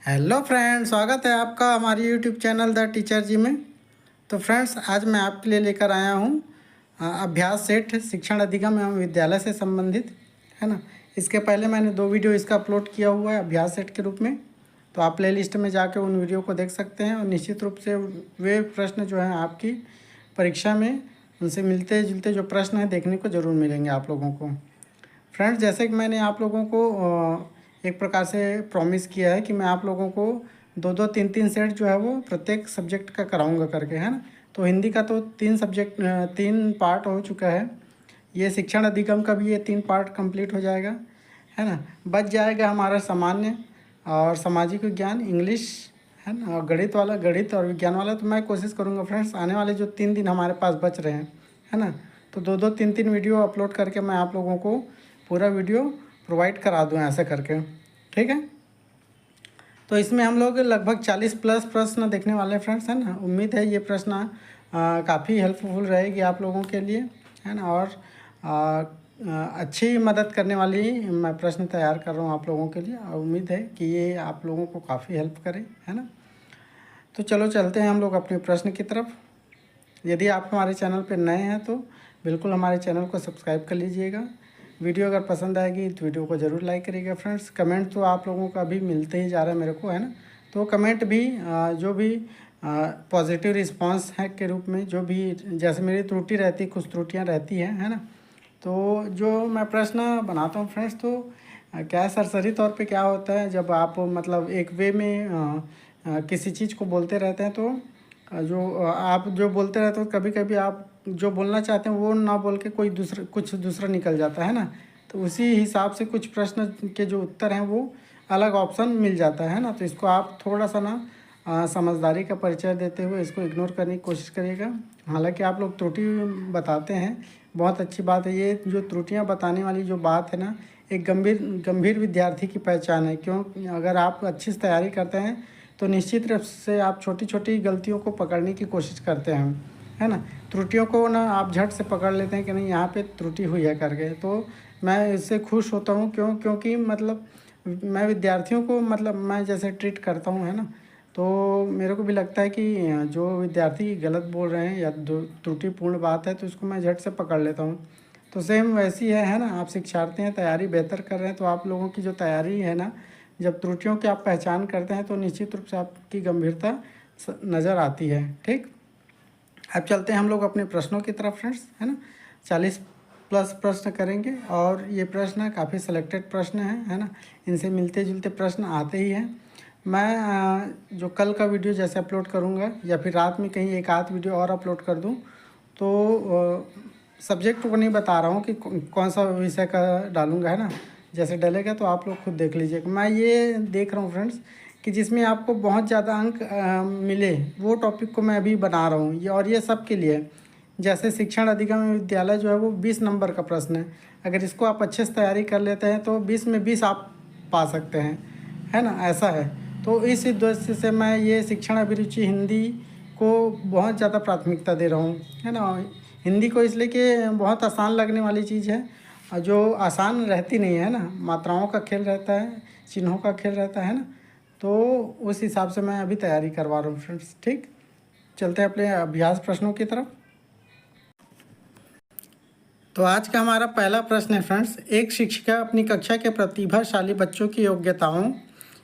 Hello friends, स्वागत है आपका हमारे यूट्यूब चैनल द टीचर जी में। तो फ्रेंड्स, आज मैं आपके लिए लेकर आया हूँ अभ्यास सेट शिक्षण अधिगम एवं विद्यालय से संबंधित, है ना। इसके पहले मैंने 2 वीडियो इसका अपलोड किया हुआ है अभ्यास सेट के रूप में, तो आप प्ले लिस्ट में जाकर उन वीडियो को देख सकते हैं। और निश्चित रूप से वे प्रश्न जो हैं आपकी परीक्षा में उनसे मिलते जुलते जो प्रश्न हैं देखने को ज़रूर मिलेंगे आप लोगों को। फ्रेंड्स, जैसे कि मैंने आप लोगों को एक प्रकार से प्रॉमिस किया है कि मैं आप लोगों को 2-2 3-3 सेट जो है वो प्रत्येक सब्जेक्ट का कराऊंगा करके, है ना। तो हिंदी का तो 3 पार्ट हो चुका है। ये शिक्षण अधिगम का भी ये 3 पार्ट कंप्लीट हो जाएगा, है ना। बच जाएगा हमारा सामान्य और सामाजिक विज्ञान, इंग्लिश, है ना, और गणित और विज्ञान वाला। तो मैं कोशिश करूँगा फ्रेंड्स, आने वाले जो 3 दिन हमारे पास बच रहे हैं, है ना, तो 2-2 3-3 वीडियो अपलोड करके मैं आप लोगों को पूरा वीडियो प्रोवाइड करा दूँ ऐसा करके, ठीक है। तो इसमें हम लोग लगभग 40 प्लस प्रश्न देखने वाले हैं फ्रेंड्स, है ना। उम्मीद है ये प्रश्न काफ़ी हेल्पफुल रहेगी आप लोगों के लिए, है ना। और अच्छी मदद करने वाली मैं प्रश्न तैयार कर रहा हूँ आप लोगों के लिए, और उम्मीद है कि ये आप लोगों को काफ़ी हेल्प करे, है ना। तो चलो चलते हैं हम लोग अपने प्रश्न की तरफ। यदि आप हमारे चैनल पर नए हैं तो बिल्कुल हमारे चैनल को सब्सक्राइब कर लीजिएगा। वीडियो अगर पसंद आएगी तो वीडियो को ज़रूर लाइक करिएगा फ्रेंड्स। कमेंट तो आप लोगों का भी मिलते ही जा रहा है मेरे को, है ना। तो कमेंट भी जो भी पॉजिटिव रिस्पांस है के रूप में, जो भी जैसे मेरी त्रुटि रहती, कुछ त्रुटियां रहती हैं, है ना। तो जो मैं प्रश्न बनाता हूँ फ्रेंड्स, तो क्या है, सरसरी तौर पे क्या होता है, जब आप मतलब एक वे में किसी चीज़ को बोलते रहते हैं, तो आप जो बोलते रहते हो, कभी कभी आप जो बोलना चाहते हैं वो ना बोल के कुछ दूसरा निकल जाता है ना। तो उसी हिसाब से कुछ प्रश्न के जो उत्तर हैं वो अलग ऑप्शन मिल जाता है ना। तो इसको आप थोड़ा सा ना समझदारी का परिचय देते हुए इसको इग्नोर करने की कोशिश करिएगा। हालांकि आप लोग त्रुटि बताते हैं, बहुत अच्छी बात है। ये जो त्रुटियां बताने वाली जो बात है ना, एक गंभीर विद्यार्थी की पहचान है। क्यों? अगर आप अच्छी से तैयारी करते हैं तो निश्चित रूप से आप छोटी छोटी गलतियों को पकड़ने की कोशिश करते हैं, है ना। त्रुटियों को ना आप झट से पकड़ लेते हैं कि नहीं यहाँ पे त्रुटि हुई है करके। तो मैं इससे खुश होता हूँ, क्योंकि मतलब मैं विद्यार्थियों को मतलब मैं जैसे ट्रीट करता हूँ, है ना। तो मेरे को भी लगता है कि जो विद्यार्थी गलत बोल रहे हैं या त्रुटिपूर्ण बात है तो उसको मैं झट से पकड़ लेता हूँ। तो सेम वैसी है ना। आप शिक्षार्थी हैं, तैयारी बेहतर कर रहे हैं, तो आप लोगों की जो तैयारी है ना, जब त्रुटियों की आप पहचान करते हैं तो निश्चित रूप से आपकी गंभीरता नज़र आती है, ठीक। अब चलते हैं हम लोग अपने प्रश्नों की तरफ फ्रेंड्स, है ना। 40 प्लस प्रश्न करेंगे और ये प्रश्न काफ़ी सिलेक्टेड प्रश्न है ना। इनसे मिलते जुलते प्रश्न आते ही हैं। मैं जो कल का वीडियो जैसे अपलोड करूँगा या फिर रात में कहीं एक आध वीडियो और अपलोड कर दूँ, तो सब्जेक्ट को नहीं बता रहा हूँ कि कौन सा विषय का डालूँगा, है ना। जैसे डलेगा तो आप लोग खुद देख लीजिएगा। मैं ये देख रहा हूँ फ्रेंड्स कि जिसमें आपको बहुत ज़्यादा अंक मिले वो टॉपिक को मैं अभी बना रहा हूँ, और ये सब के लिए। जैसे शिक्षण अधिगम विद्यालय जो है वो 20 नंबर का प्रश्न है। अगर इसको आप अच्छे से तैयारी कर लेते हैं तो 20 में 20 आप पा सकते हैं, है ना, ऐसा है। तो इस उद्देश्य से मैं ये शिक्षण अभिरुचि हिंदी को बहुत ज़्यादा प्राथमिकता दे रहा हूँ, है ना। हिंदी को इसलिए कि बहुत आसान लगने वाली चीज़ है, जो आसान रहती नहीं है ना। मात्राओं का खेल रहता है, चिन्हों का खेल रहता है ना। तो उस हिसाब से मैं अभी तैयारी करवा रहा हूँ फ्रेंड्स, ठीक। चलते हैं अपने अभ्यास प्रश्नों की तरफ। तो आज का हमारा पहला प्रश्न है फ्रेंड्स, एक शिक्षिका अपनी कक्षा के प्रतिभाशाली बच्चों की योग्यताओं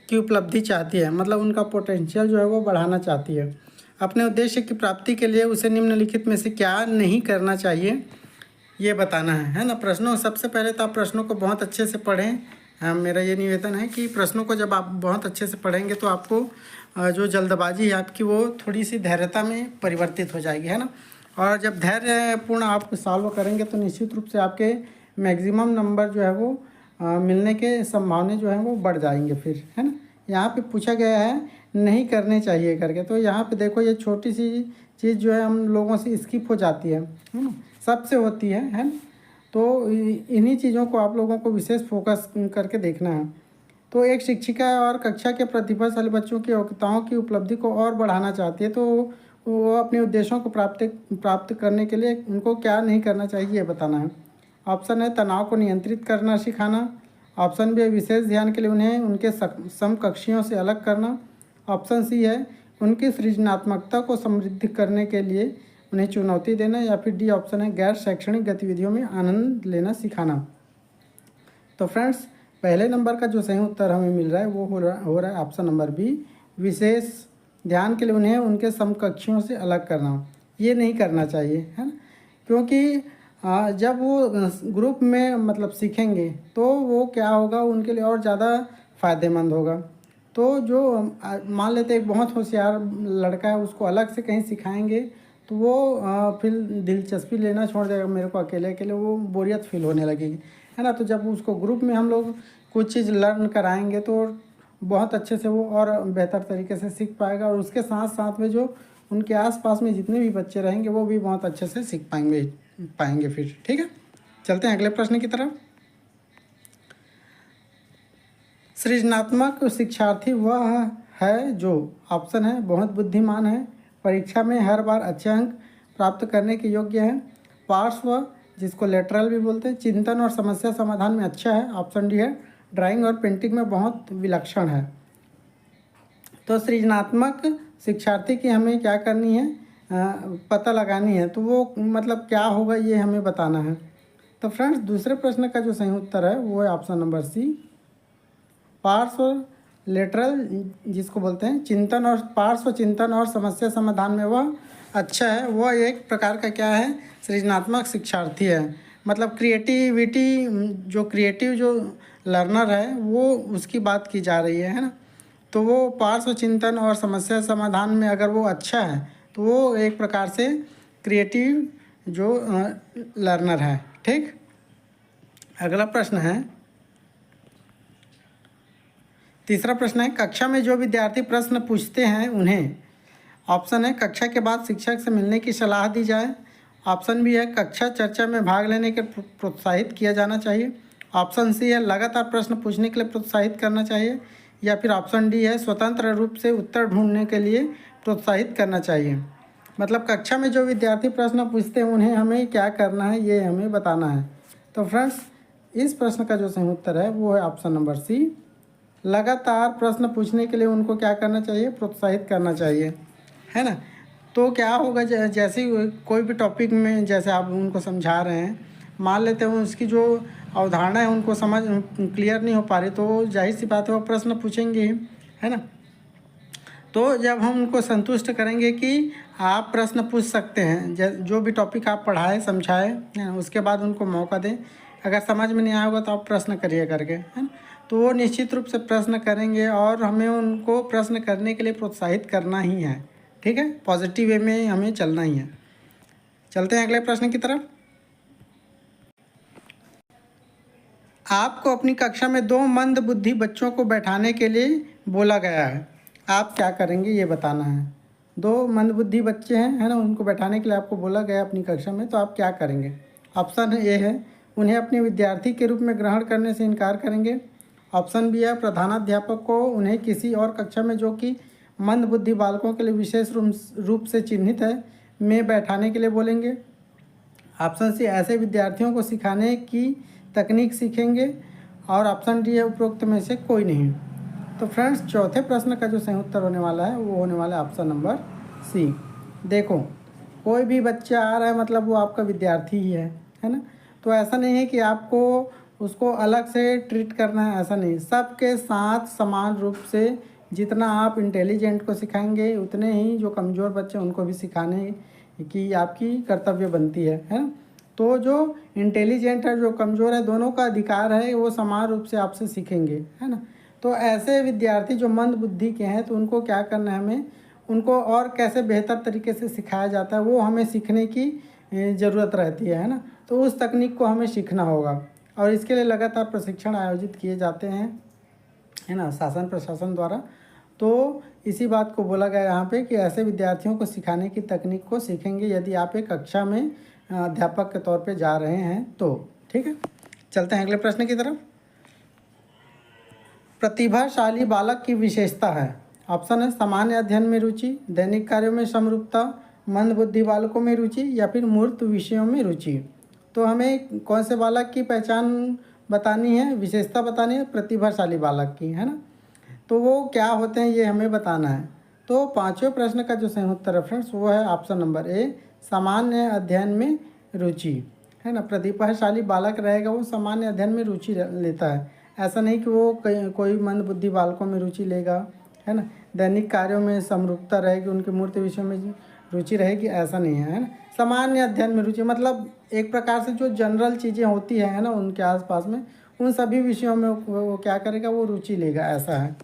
की उपलब्धि चाहती है, मतलब उनका पोटेंशियल जो है वो बढ़ाना चाहती है। अपने उद्देश्य की प्राप्ति के लिए उसे निम्नलिखित में से क्या नहीं करना चाहिए ये बताना है ना। प्रश्नों सबसे पहले तो आप प्रश्नों को बहुत अच्छे से पढ़ें। मेरा ये निवेदन है कि प्रश्नों को जब आप बहुत अच्छे से पढ़ेंगे तो आपको जो जल्दबाजी है आपकी वो थोड़ी सी धैर्यता में परिवर्तित हो जाएगी, है ना। और जब धैर्यपूर्ण आप सॉल्व करेंगे तो निश्चित रूप से आपके मैक्सिमम नंबर जो है वो मिलने के संभावना जो है वो बढ़ जाएंगे फिर, है ना। यहाँ पे पूछा गया है नहीं करने चाहिए करके, तो यहाँ पे देखो ये छोटी सी चीज़ जो है हम लोगों से स्किप हो जाती है ना, सबसे होती है ना। तो इन्हीं चीज़ों को आप लोगों को विशेष फोकस करके देखना है। तो एक शिक्षिका और कक्षा के प्रतिभाशाली बच्चों की योग्यताओं की उपलब्धि को और बढ़ाना चाहती है, तो वो अपने उद्देश्यों को प्राप्त करने के लिए उनको क्या नहीं करना चाहिए ये बताना है। ऑप्शन है तनाव को नियंत्रित करना सिखाना, ऑप्शन बी है विशेष ध्यान के लिए उन्हें उनके समकक्षियों से अलग करना। ऑप्शन सी है उनकी सृजनात्मकता को समृद्ध करने के लिए उन्हें चुनौती देना। या फिर डी ऑप्शन है गैर शैक्षणिक गतिविधियों में आनंद लेना सिखाना। तो फ्रेंड्स पहले नंबर का जो सही उत्तर हमें मिल रहा है वो हो रहा है ऑप्शन नंबर बी, विशेष ध्यान के लिए उन्हें उनके समकक्षियों से अलग करना। ये नहीं करना चाहिए, है ना, क्योंकि जब वो ग्रुप में मतलब सीखेंगे तो वो क्या होगा, उनके लिए और ज़्यादा फ़ायदेमंद होगा। तो जो मान लेते एक बहुत होशियार लड़का है, उसको अलग से कहीं सिखाएंगे तो वो फिर दिलचस्पी लेना छोड़ देगा, मेरे को अकेले अकेले वो बोरियत फील होने लगेगी, है ना। तो जब उसको ग्रुप में हम लोग कुछ चीज़ लर्न कराएंगे तो बहुत अच्छे से वो और बेहतर तरीके से सीख पाएगा, और उसके साथ साथ में जो उनके आसपास में जितने भी बच्चे रहेंगे वो भी बहुत अच्छे से सीख पाएंगे फिर। ठीक है, चलते हैं अगले प्रश्न की तरफ। सृजनात्मक शिक्षार्थी वह है जो ऑप्शन है बहुत बुद्धिमान है, परीक्षा में हर बार अच्छे अंक प्राप्त करने के योग्य है, पार्श्व जिसको लेटरल भी बोलते हैं, चिंतन और समस्या समाधान में अच्छा है। ऑप्शन डी है ड्राइंग और पेंटिंग में बहुत विलक्षण है। तो सृजनात्मक शिक्षार्थी की हमें क्या करनी है, पता लगानी है। तो वो मतलब क्या होगा ये हमें बताना है। तो फ्रेंड्स दूसरे प्रश्न का जो सही उत्तर है वो है ऑप्शन नंबर सी, पार्श्व लेटरल जिसको बोलते हैं चिंतन और पार्श्व चिंतन और समस्या समाधान में वह अच्छा है। वह एक प्रकार का क्या है, सृजनात्मक शिक्षार्थी है। मतलब क्रिएटिविटी, जो क्रिएटिव जो लर्नर है वो उसकी बात की जा रही है ना। तो वो पार्श्व चिंतन और समस्या समाधान में अगर वो अच्छा है तो वो एक प्रकार से क्रिएटिव जो लर्नर है। ठीक, अगला प्रश्न है, तीसरा प्रश्न है कक्षा में जो विद्यार्थी प्रश्न पूछते हैं उन्हें, ऑप्शन है कक्षा के बाद शिक्षक से मिलने की सलाह दी जाए, ऑप्शन बी है कक्षा चर्चा में भाग लेने के प्रोत्साहित किया जाना चाहिए, ऑप्शन सी है लगातार प्रश्न पूछने के लिए प्रोत्साहित करना चाहिए, या फिर ऑप्शन डी है स्वतंत्र रूप से उत्तर ढूंढने के लिए प्रोत्साहित करना चाहिए। मतलब कक्षा में जो विद्यार्थी प्रश्न पूछते हैं उन्हें हमें क्या करना है ये हमें बताना है। तो फ्रेंड्स इस प्रश्न का जो सही उत्तर है वो है ऑप्शन नंबर सी, लगातार प्रश्न पूछने के लिए उनको क्या करना चाहिए, प्रोत्साहित करना चाहिए, है ना। तो क्या होगा, जैसे कोई भी टॉपिक में जैसे आप उनको समझा रहे हैं, मान लेते हैं उसकी जो अवधारणा है उनको समझ क्लियर नहीं हो पा रही, तो जाहिर सी बात है वो प्रश्न पूछेंगे ही, है ना। तो जब हम उनको संतुष्ट करेंगे कि आप प्रश्न पूछ सकते हैं, जो भी टॉपिक आप पढ़ाए समझाए, है ना, उसके बाद उनको मौका दें। अगर समझ में नहीं आया होगा तो आप प्रश्न करिए करके, है ना। तो वो निश्चित रूप से प्रश्न करेंगे और हमें उनको प्रश्न करने के लिए प्रोत्साहित करना ही है। ठीक है, पॉजिटिव वे में हमें चलना ही है। चलते हैं अगले प्रश्न की तरफ। आपको अपनी कक्षा में 2 मंद बुद्धि बच्चों को बैठाने के लिए बोला गया है, आप क्या करेंगे ये बताना है। 2 मंद बुद्धि बच्चे हैं, है ना, उनको बैठाने के लिए आपको बोला गया अपनी कक्षा में, तो आप क्या करेंगे। ऑप्शन ए है उन्हें अपने विद्यार्थी के रूप में ग्रहण करने से इनकार करेंगे, ऑप्शन बी है प्रधानाध्यापक को उन्हें किसी और कक्षा में जो कि मंद बुद्धि बालकों के लिए विशेष रूप से चिन्हित है में बैठाने के लिए बोलेंगे, ऑप्शन सी ऐसे विद्यार्थियों को सिखाने की तकनीक सीखेंगे, और ऑप्शन डी है उपरोक्त में से कोई नहीं। तो फ्रेंड्स चौथे प्रश्न का जो सही उत्तर होने वाला है वो होने वाला है ऑप्शन नंबर सी। देखो कोई भी बच्चा आ रहा है मतलब वो आपका विद्यार्थी ही है ना। तो ऐसा नहीं है कि आपको उसको अलग से ट्रीट करना है, ऐसा नहीं, सबके साथ समान रूप से जितना आप इंटेलिजेंट को सिखाएंगे उतने ही जो कमज़ोर बच्चे उनको भी सिखाने की आपकी कर्तव्य बनती है ना। तो जो इंटेलिजेंट है जो कमज़ोर है दोनों का अधिकार है, वो समान रूप से आपसे सीखेंगे, है ना। तो ऐसे विद्यार्थी जो मंद बुद्धि के हैं तो उनको क्या करना है, हमें उनको और कैसे बेहतर तरीके से सिखाया जाता है वो हमें सीखने की ज़रूरत रहती है ना। तो उस तकनीक को हमें सीखना होगा, और इसके लिए लगातार प्रशिक्षण आयोजित किए जाते हैं, है ना, शासन प्रशासन द्वारा। तो इसी बात को बोला गया यहाँ पे कि ऐसे विद्यार्थियों को सिखाने की तकनीक को सीखेंगे यदि आप एक कक्षा में अध्यापक के तौर पे जा रहे हैं तो। ठीक है, चलते हैं अगले प्रश्न की तरफ। प्रतिभाशाली बालक की विशेषता है, ऑप्शन है सामान्य अध्ययन में रुचि, दैनिक कार्यों में समरूपता, मंद बुद्धि बालकों में रुचि, या फिर मूर्त विषयों में रुचि। तो हमें कौन से बालक की पहचान बतानी है, विशेषता बतानी है प्रतिभाशाली बालक की, है ना। तो वो क्या होते हैं ये हमें बताना है। तो पांचवें प्रश्न का जो सही उत्तर है फ्रेंड्स वो है ऑप्शन नंबर ए, सामान्य अध्ययन में रुचि, है ना। प्रतिभाशाली बालक रहेगा वो सामान्य अध्ययन में रुचि लेता है। ऐसा नहीं कि वो कोई मंदबुद्धि बालकों में रुचि लेगा, है ना। दैनिक कार्यों में समरूपता रहेगी, उनके मूर्त विषयों में रुचि रहेगी, ऐसा नहीं है ना। सामान्य अध्ययन में रुचि मतलब एक प्रकार से जो जनरल चीज़ें होती है ना उनके आसपास में, उन सभी विषयों में वो क्या करेगा, वो रुचि लेगा, ऐसा है।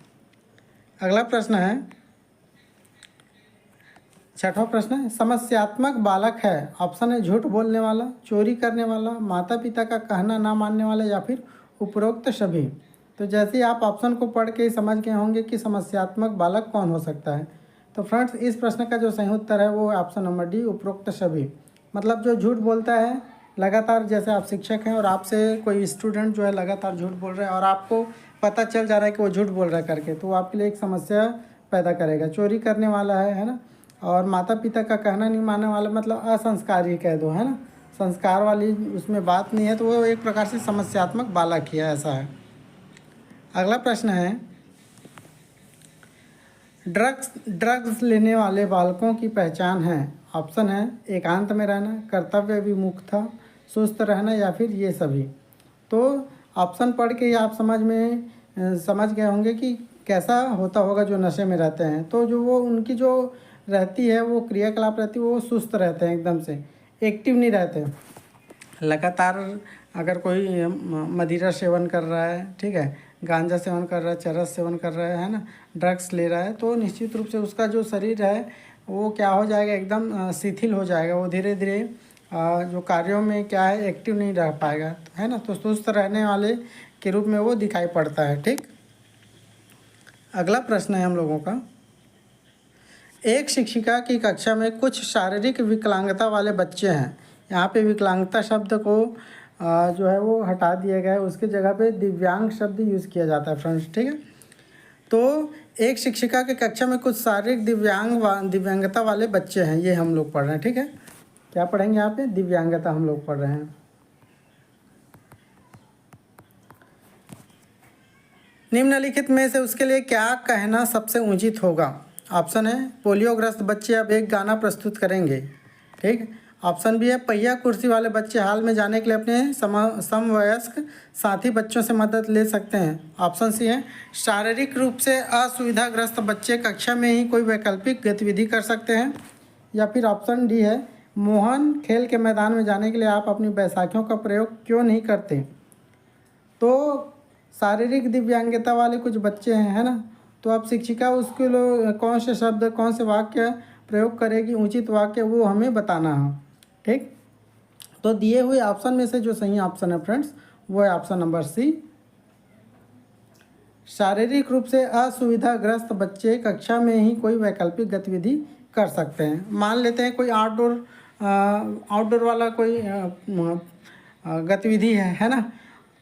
अगला प्रश्न है, छठवां प्रश्न है, समस्यात्मक बालक है। ऑप्शन है झूठ बोलने वाला, चोरी करने वाला, माता पिता का कहना ना मानने वाला, या फिर उपरोक्त सभी। तो जैसे ही आप ऑप्शन को पढ़ के समझ गए होंगे कि समस्यात्मक बालक कौन हो सकता है। तो फ्रेंड्स इस प्रश्न का जो सही उत्तर है वो ऑप्शन नंबर डी, उपरोक्त सभी। मतलब जो झूठ बोलता है लगातार, जैसे आप शिक्षक हैं और आपसे कोई स्टूडेंट जो है लगातार झूठ बोल रहा है और आपको पता चल जा रहा है कि वो झूठ बोल रहा है करके, तो वो आपके लिए एक समस्या पैदा करेगा। चोरी करने वाला है ना। और माता पिता का कहना नहीं मानने वाला मतलब असंस्कारी कह दो, है ना। संस्कार वाली उसमें बात नहीं है, तो वो एक प्रकार से समस्यात्मक बालक ही है, ऐसा है। अगला प्रश्न है, ड्रग्स लेने वाले बालकों की पहचान है। ऑप्शन है एकांत में रहना, कर्तव्य विमुखता, सुस्त रहना, या फिर ये सभी। तो ऑप्शन पढ़ के ही आप समझ गए होंगे कि कैसा होता होगा जो नशे में रहते हैं। तो जो वो उनकी जो रहती है वो क्रियाकलाप रहती है, वो सुस्त रहते हैं, एकदम से एक्टिव नहीं रहते। लगातार अगर कोई मदिरा सेवन कर रहा है, ठीक है, गांजा सेवन कर रहा है, चरस सेवन कर रहा है ना, ड्रग्स ले रहा है, तो निश्चित रूप से उसका जो शरीर है वो क्या हो जाएगा, एकदम शिथिल हो जाएगा। वो धीरे धीरे जो कार्यों में क्या है एक्टिव नहीं रह पाएगा, है ना। तो सुस्त रहने वाले के रूप में वो दिखाई पड़ता है, ठीक। अगला प्रश्न है हम लोगों का, एक शिक्षिका की कक्षा में कुछ शारीरिक विकलांगता वाले बच्चे हैं। यहाँ पे विकलांगता शब्द को जो है वो हटा दिया गया है, उसकी जगह पे दिव्यांग शब्द यूज़ किया जाता है फ्रेंड्स, ठीक है। तो एक शिक्षिका की कक्षा में कुछ शारीरिक दिव्यांगता वाले बच्चे हैं, ये हम लोग पढ़ रहे हैं, ठीक है। क्या पढ़ेंगे यहाँ पे, दिव्यांगता हम लोग पढ़ रहे हैं। निम्नलिखित में से उसके लिए क्या कहना सबसे उचित होगा। ऑप्शन है पोलियोग्रस्त बच्चे अब एक गाना प्रस्तुत करेंगे, ठीक। ऑप्शन बी है पहिया कुर्सी वाले बच्चे हाल में जाने के लिए अपने समवयस्क साथी बच्चों से मदद ले सकते हैं। ऑप्शन सी है शारीरिक रूप से असुविधाग्रस्त बच्चे कक्षा में ही कोई वैकल्पिक गतिविधि कर सकते हैं। या फिर ऑप्शन डी है मोहन खेल के मैदान में जाने के लिए आप अपनी बैसाखियों का प्रयोग क्यों नहीं करते। तो शारीरिक दिव्यांगता वाले कुछ बच्चे हैं, है ना। तो अब शिक्षिका उसके लिए कौन से शब्द, कौन से वाक्य प्रयोग करेगी, उचित वाक्य, वो हमें बताना है, ठीक। तो दिए हुए ऑप्शन में से जो सही ऑप्शन है फ्रेंड्स वो है ऑप्शन नंबर सी, शारीरिक रूप से असुविधाग्रस्त बच्चे कक्षा में ही कोई वैकल्पिक गतिविधि कर सकते हैं। मान लेते हैं कोई आउटडोर वाला कोई गतिविधि है ना।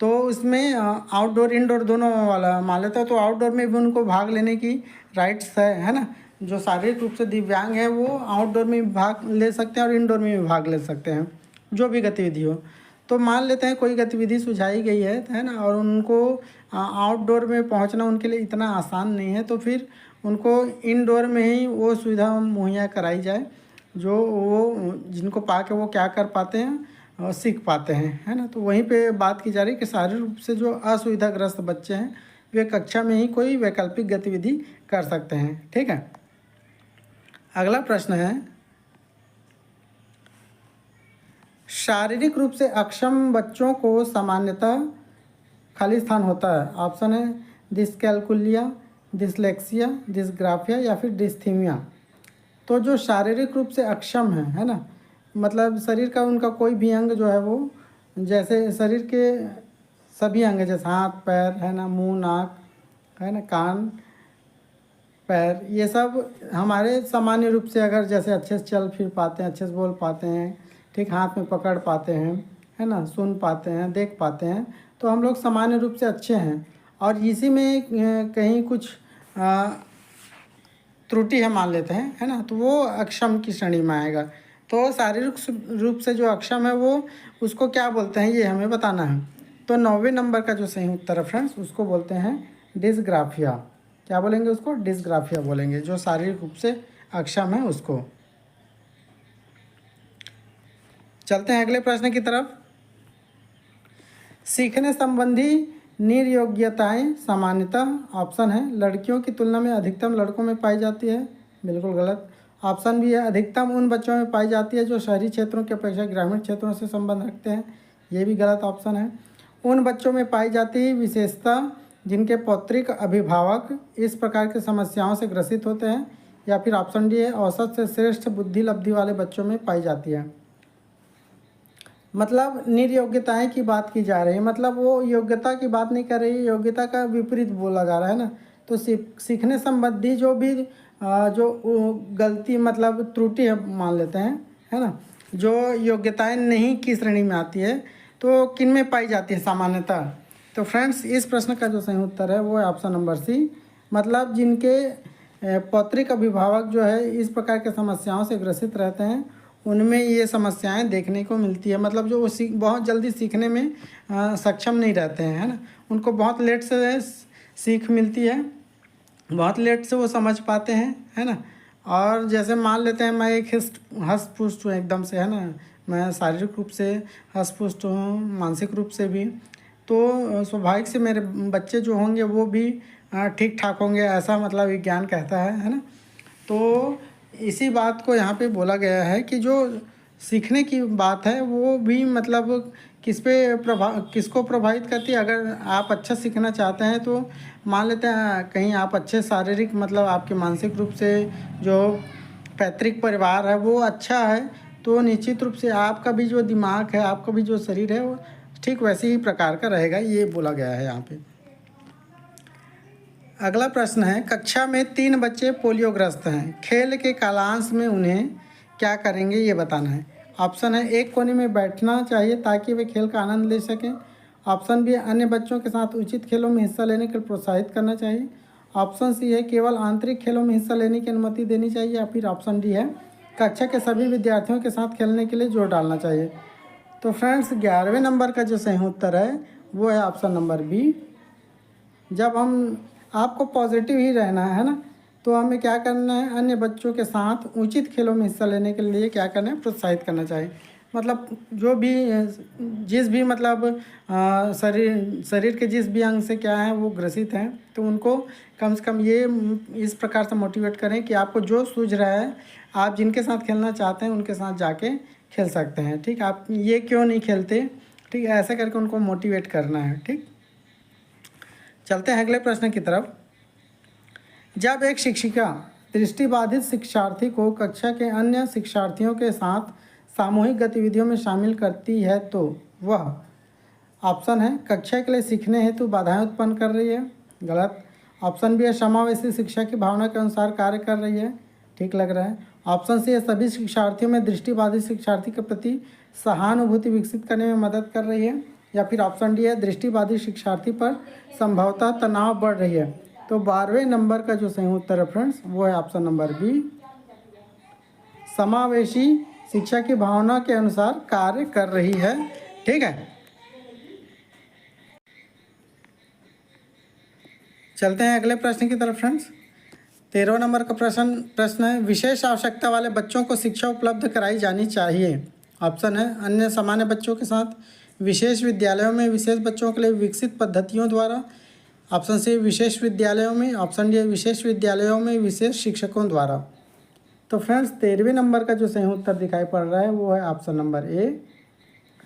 तो उसमें आउटडोर इंडोर दोनों वाला मान लेता है, तो आउटडोर में भी उनको भाग लेने की राइट्स है ना। जो शारीरिक रूप से दिव्यांग है वो आउटडोर में भी भाग ले सकते हैं और इंडोर में भी भाग ले सकते हैं, जो भी गतिविधि हो। तो मान लेते हैं कोई गतिविधि सुझाई गई है ना, और उनको आउटडोर में पहुंचना उनके लिए इतना आसान नहीं है, तो फिर उनको इंडोर में ही वो सुविधा मुहैया कराई जाए जो वो जिनको पा के वो क्या कर पाते हैं और सीख पाते हैं, है ना। तो वहीं पे बात की जा रही है कि शारीरिक रूप से जो असुविधाग्रस्त बच्चे हैं वे कक्षा में ही कोई वैकल्पिक गतिविधि कर सकते हैं, ठीक है। अगला प्रश्न है, शारीरिक रूप से अक्षम बच्चों को सामान्यतः खाली स्थान होता है। ऑप्शन है डिस्कैल्कुलिया, डिसलेक्सिया, डिसग्राफिया, या फिर डिस्थीमिया। तो जो शारीरिक रूप से अक्षम है ना, मतलब शरीर का उनका कोई भी अंग जो है वो, जैसे शरीर के सभी अंग जैसे हाथ पैर है ना, मुंह नाक है ना, कान पैर, ये सब हमारे सामान्य रूप से अगर जैसे अच्छे से चल फिर पाते हैं, अच्छे से बोल पाते हैं, ठीक, हाथ में पकड़ पाते हैं, है ना, सुन पाते हैं, देख पाते हैं, तो हम लोग सामान्य रूप से अच्छे हैं। और इसी में कहीं कुछ त्रुटि है मान लेते हैं, है ना, तो वो अक्षम की श्रेणी में आएगा। तो शारीरिक रूप से जो अक्षम है वो उसको क्या बोलते हैं ये हमें बताना है। तो 9वें नंबर का जो सही उत्तर है फ्रेंड्स उसको बोलते हैं डिस्ग्राफिया। क्या बोलेंगे उसको? डिस्ग्राफिया बोलेंगे, जो शारीरिक रूप से अक्षम है उसको। चलते हैं अगले प्रश्न की तरफ। सीखने संबंधी निर्योग्यताएं सामान्यतः ऑप्शन है लड़कियों की तुलना में अधिकतम लड़कों में पाई जाती है, बिल्कुल गलत। ऑप्शन भी है अधिकतम उन बच्चों में पाई जाती है जो शहरी क्षेत्रों की अपेक्षा ग्रामीण क्षेत्रों से संबंध रखते हैं, ये भी गलत ऑप्शन है। उन बच्चों में पाई जाती है विशेषता जिनके पौत्रिक अभिभावक इस प्रकार की समस्याओं से ग्रसित होते हैं, या फिर ऑप्शन डी है औसत से श्रेष्ठ बुद्धि लब्धि वाले बच्चों में पाई जाती है। मतलब निर्योग्यताएं की बात की जा रही है, मतलब वो योग्यता की बात नहीं कर रही है, योग्यता का विपरीत बोला जा रहा है ना। तो सीखने संबंधी जो भी जो गलती मतलब त्रुटि है मान लेते हैं, है ना, जो योग्यताएं नहीं की श्रेणी में आती है तो किन में पाई जाती है सामान्यतः? तो फ्रेंड्स इस प्रश्न का जो सही उत्तर है वो है ऑप्शन नंबर सी, मतलब जिनके पौत्रिक अभिभावक जो है इस प्रकार के समस्याओं से ग्रसित रहते हैं उनमें ये समस्याएं देखने को मिलती है। मतलब जो वो बहुत जल्दी सीखने में सक्षम नहीं रहते हैं, है ना, उनको बहुत लेट से सीख मिलती है, बहुत लेट से वो समझ पाते हैं, है ना। और जैसे मान लेते हैं मैं एक हष्ट पुष्ट हूँ एकदम से, है ना, मैं शारीरिक रूप से हष्ट पुष्ट हूँ, मानसिक रूप से भी, तो स्वाभाविक से मेरे बच्चे जो होंगे वो भी ठीक ठाक होंगे, ऐसा मतलब विज्ञान कहता है ना। तो इसी बात को यहाँ पे बोला गया है कि जो सीखने की बात है वो भी मतलब किसको प्रभावित करती है। अगर आप अच्छा सीखना चाहते हैं तो मान लेते हैं कहीं आप अच्छे शारीरिक मतलब आपके मानसिक रूप से जो पैतृक परिवार है वो अच्छा है, तो निश्चित रूप से आपका भी जो दिमाग है, आपका भी जो शरीर है वो ठीक वैसे ही प्रकार का रहेगा, ये बोला गया है यहाँ पे। अगला प्रश्न है कक्षा में 3 बच्चे पोलियोग्रस्त हैं, खेल के कालांश में उन्हें क्या करेंगे ये बताना है। ऑप्शन है एक कोने में बैठना चाहिए ताकि वे खेल का आनंद ले सकें। ऑप्शन बी अन्य बच्चों के साथ उचित खेलों में हिस्सा लेने के लिए प्रोत्साहित करना चाहिए। ऑप्शन सी है केवल आंतरिक खेलों में हिस्सा लेने की अनुमति देनी चाहिए, या फिर ऑप्शन डी है कक्षा के सभी विद्यार्थियों के साथ खेलने के लिए जोर डालना चाहिए। तो फ्रेंड्स 11वें नंबर का जो सही उत्तर है वो है ऑप्शन नंबर बी। जब हम आपको पॉजिटिव ही रहना है ना, तो हमें क्या करना है, अन्य बच्चों के साथ उचित खेलों में हिस्सा लेने के लिए क्या करना है, प्रोत्साहित करना चाहिए। मतलब जो भी जिस भी मतलब शरीर के जिस भी अंग से क्या है वो ग्रसित हैं, तो उनको कम से कम ये इस प्रकार से मोटिवेट करें कि आपको जो सूझ रहा है, आप जिनके साथ खेलना चाहते हैं उनके साथ जाके खेल सकते हैं, ठीक। आप ये क्यों नहीं खेलते, ठीक, ऐसे करके उनको मोटिवेट करना है, ठीक। चलते हैं अगले प्रश्न की तरफ। जब एक शिक्षिका दृष्टिबाधित शिक्षार्थी को कक्षा के अन्य शिक्षार्थियों के साथ सामूहिक गतिविधियों में शामिल करती है तो वह, ऑप्शन है कक्षा के लिए सीखने हेतु बाधाएं उत्पन्न कर रही है, गलत। ऑप्शन बी है समावेशी शिक्षा की भावना के अनुसार कार्य कर रही है, ठीक लग रहा है। ऑप्शन सी है सभी शिक्षार्थियों में दृष्टिबाधित शिक्षार्थी के प्रति सहानुभूति विकसित करने में मदद कर रही है, या फिर ऑप्शन डी है दृष्टिबाधित शिक्षार्थी पर संभवतः तनाव बढ़ रही है। तो 12वें नंबर का जो सही उत्तर है फ्रेंड्स वो है ऑप्शन नंबर बी, समावेशी शिक्षा की भावना के अनुसार कार्य कर रही है, ठीक है। चलते हैं अगले प्रश्न की तरफ फ्रेंड्स। 13वां नंबर का प्रश्न है विशेष आवश्यकता वाले बच्चों को शिक्षा उपलब्ध कराई जानी चाहिए। ऑप्शन है अन्य सामान्य बच्चों के साथ, विशेष विद्यालयों में विशेष बच्चों के लिए विकसित पद्धतियों द्वारा, ऑप्शन सी विशेष विद्यालयों में, ऑप्शन डी विशेष विद्यालयों में विशेष शिक्षकों द्वारा। तो फ्रेंड्स 13वें नंबर का जो सही उत्तर दिखाई पड़ रहा है वो है ऑप्शन नंबर ए।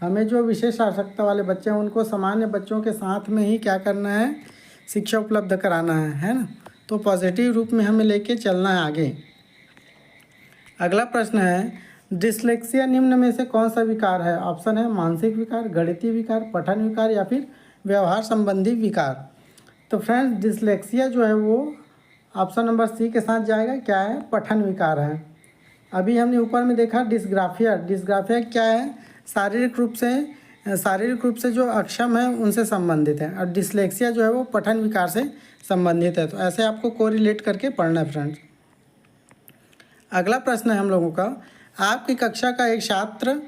हमें जो विशेष आवश्यकता वाले बच्चे हैं उनको सामान्य बच्चों के साथ में ही क्या करना है, शिक्षा उपलब्ध कराना है ना। तो पॉजिटिव रूप में हमें लेके चलना है आगे। अगला प्रश्न है डिस्लेक्सिया निम्न में से कौन सा विकार है। ऑप्शन है मानसिक विकार, गणितीय विकार, पठन विकार या फिर व्यवहार संबंधी विकार। तो फ्रेंड्स डिस्लेक्सिया जो है वो ऑप्शन नंबर सी के साथ जाएगा, क्या है, पठन विकार है। अभी हमने ऊपर में देखा डिस्ग्राफिया, डिस्ग्राफिया क्या है, शारीरिक रूप से जो अक्षम है उनसे संबंधित है, और डिस्लेक्सिया जो है वो पठन विकार से संबंधित है। तो ऐसे आपको कोरिलेट करके पढ़ना है फ्रेंड्स। अगला प्रश्न है हम लोगों का, आपकी कक्षा का एक छात्र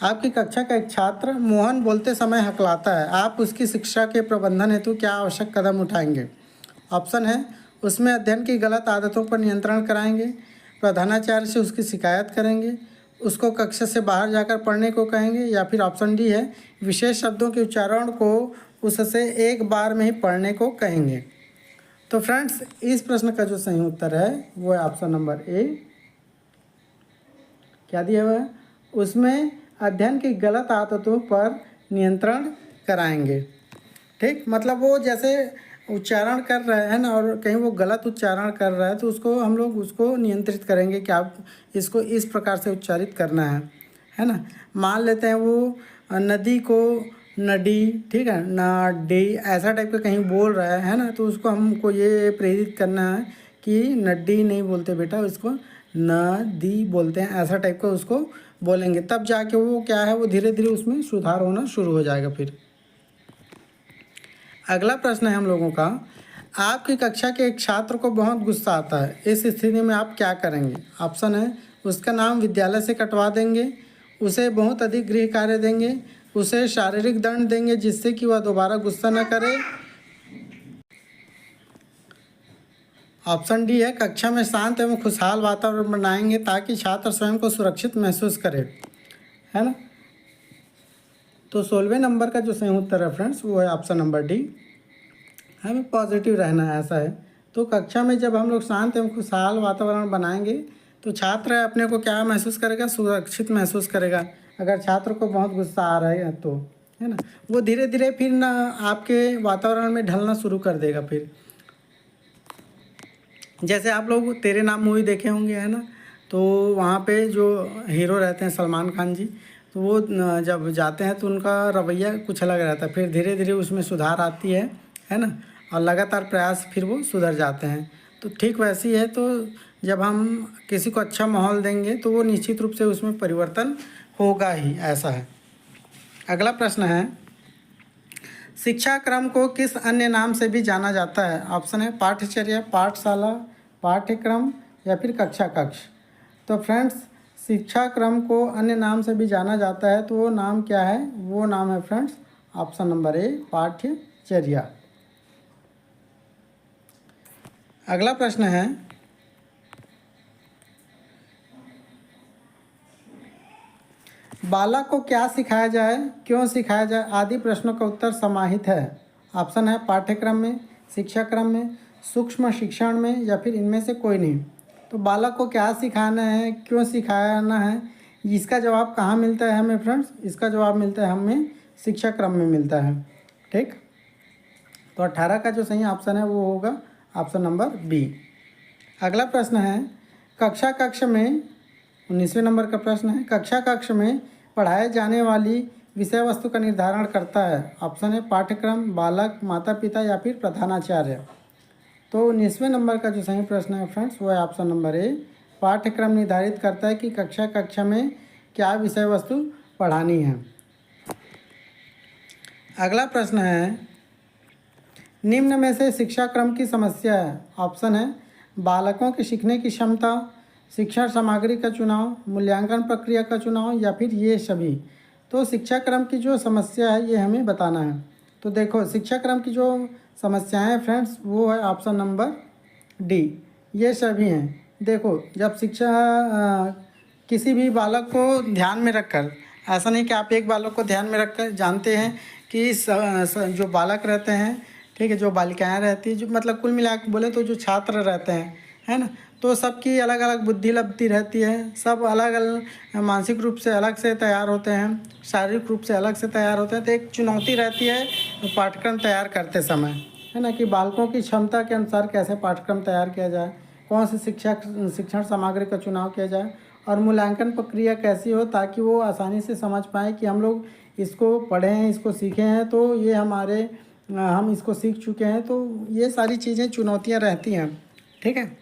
आपकी कक्षा का एक छात्र मोहन बोलते समय हकलाता है, आप उसकी शिक्षा के प्रबंधन हेतु क्या आवश्यक कदम उठाएंगे? ऑप्शन है उसमें अध्ययन की गलत आदतों पर नियंत्रण कराएंगे, प्रधानाचार्य से उसकी शिकायत करेंगे, उसको कक्षा से बाहर जाकर पढ़ने को कहेंगे, या फिर ऑप्शन डी है विशेष शब्दों के उच्चारण को उससे एक बार में ही पढ़ने को कहेंगे। तो फ्रेंड्स, इस प्रश्न का जो सही उत्तर है वो है ऑप्शन नंबर ए। क्या दिया हुआ है? उसमें अध्ययन की गलत आदतों पर नियंत्रण कराएंगे। ठीक, मतलब वो जैसे उच्चारण कर रहे हैं ना, और कहीं वो गलत उच्चारण कर रहा है तो उसको हम लोग उसको नियंत्रित करेंगे कि आप इसको इस प्रकार से उच्चारित करना है ना। मान लेते हैं वो नदी को नडी, ठीक है, नाडी, ऐसा टाइप का कहीं बोल रहा है ना, तो उसको हमको ये प्रेरित करना है कि नड्डी नहीं बोलते बेटा, उसको नदी बोलते हैं, ऐसा टाइप का उसको बोलेंगे, तब जाके वो क्या है, वो धीरे धीरे उसमें सुधार होना शुरू हो जाएगा। फिर अगला प्रश्न है हम लोगों का, आपकी कक्षा के एक छात्र को बहुत गुस्सा आता है, इस स्थिति में आप क्या करेंगे? ऑप्शन है उसका नाम विद्यालय से कटवा देंगे, उसे बहुत अधिक गृह कार्य देंगे, उसे शारीरिक दंड देंगे जिससे कि वह दोबारा गुस्सा न करे। ऑप्शन डी है कक्षा में शांत एवं खुशहाल वातावरण बनाएंगे ताकि छात्र स्वयं को सुरक्षित महसूस करे, है ना। तो 16वें नंबर का जो सही उत्तर है फ्रेंड्स वो है ऑप्शन नंबर डी, हमें पॉजिटिव रहना है, ऐसा है। तो कक्षा में जब हम लोग शांत एवं खुशहाल वातावरण बनाएंगे तो छात्र अपने को क्या महसूस करेगा? सुरक्षित महसूस करेगा। अगर छात्र को बहुत गुस्सा आ रहा है तो, है ना, वो धीरे धीरे फिर ना आपके वातावरण में ढलना शुरू कर देगा। फिर जैसे आप लोग तेरे नाम मूवी देखे होंगे, है ना, तो वहाँ पे जो हीरो रहते हैं सलमान खान जी, तो वो जब जाते हैं तो उनका रवैया कुछ अलग रहता है, फिर धीरे धीरे उसमें सुधार आती है ना, और लगातार प्रयास फिर वो सुधर जाते हैं। तो ठीक वैसी है, तो जब हम किसी को अच्छा माहौल देंगे तो वो निश्चित रूप से उसमें परिवर्तन होगा ही, ऐसा है। अगला प्रश्न है, शिक्षा क्रम को किस अन्य नाम से भी जाना जाता है? ऑप्शन है पाठ्यचर्या, पाठशाला, पाठ्यक्रम, या फिर कक्षा कक्ष। तो फ्रेंड्स, शिक्षा क्रम को अन्य नाम से भी जाना जाता है, तो वो नाम क्या है? वो नाम है फ्रेंड्स ऑप्शन नंबर ए, पाठ्यचर्या। अगला प्रश्न है, बालक को क्या सिखाया जाए, क्यों सिखाया जाए आदि प्रश्नों का उत्तर समाहित है। ऑप्शन है पाठ्यक्रम में, शिक्षा क्रम में, सूक्ष्म शिक्षण में, या फिर इनमें से कोई नहीं। तो बालक को क्या सिखाना है, क्यों सिखाना है, इसका जवाब कहाँ मिलता है हमें फ्रेंड्स? इसका जवाब मिलता है हमें शिक्षा क्रम में मिलता है। ठीक, तो 18 का जो सही ऑप्शन है वो होगा ऑप्शन नंबर बी। अगला प्रश्न है, कक्षा कक्ष में 19वें नंबर का प्रश्न है, कक्षा कक्ष में पढ़ाए जाने वाली विषय वस्तु का निर्धारण करता है। ऑप्शन है पाठ्यक्रम, बालक, माता पिता, या फिर प्रधानाचार्य। तो 19वें नंबर का जो सही प्रश्न है फ्रेंड्स वो है ऑप्शन नंबर ए, पाठ्यक्रम निर्धारित करता है कि कक्षा में क्या विषय वस्तु पढ़ानी है। अगला प्रश्न है, निम्न में से शिक्षा क्रम की समस्या है। ऑप्शन है बालकों की सीखने की क्षमता, शिक्षण सामग्री का चुनाव, मूल्यांकन प्रक्रिया का चुनाव, या फिर ये सभी। तो शिक्षा क्रम की जो समस्या है ये हमें बताना है। तो देखो, शिक्षा क्रम की जो समस्याएं हैं फ्रेंड्स वो है ऑप्शन नंबर डी, ये सभी हैं। देखो, जब शिक्षा किसी भी बालक को ध्यान में रखकर, ऐसा नहीं कि आप एक बालक को ध्यान में रखकर, जानते हैं कि जो बालक रहते हैं, ठीक है, जो बालिकाएं रहती हैं, जो मतलब कुल मिला के बोले तो जो छात्र रहते हैं, है ना, तो सबकी अलग अलग बुद्धि लगती रहती है, सब अलग अलग मानसिक रूप से अलग से तैयार होते हैं, शारीरिक रूप से अलग से तैयार होते हैं। तो एक चुनौती रहती है पाठ्यक्रम तैयार करते समय, है ना, कि बालकों की क्षमता के अनुसार कैसे पाठ्यक्रम तैयार किया जाए, कौन सी शिक्षण सामग्री का चुनाव किया जाए, और मूल्यांकन प्रक्रिया कैसी हो ताकि वो आसानी से समझ पाएँ कि हम लोग इसको पढ़े हैं, इसको सीखे हैं, तो ये हम इसको सीख चुके हैं। तो ये सारी चीज़ें चुनौतियाँ रहती हैं। ठीक है,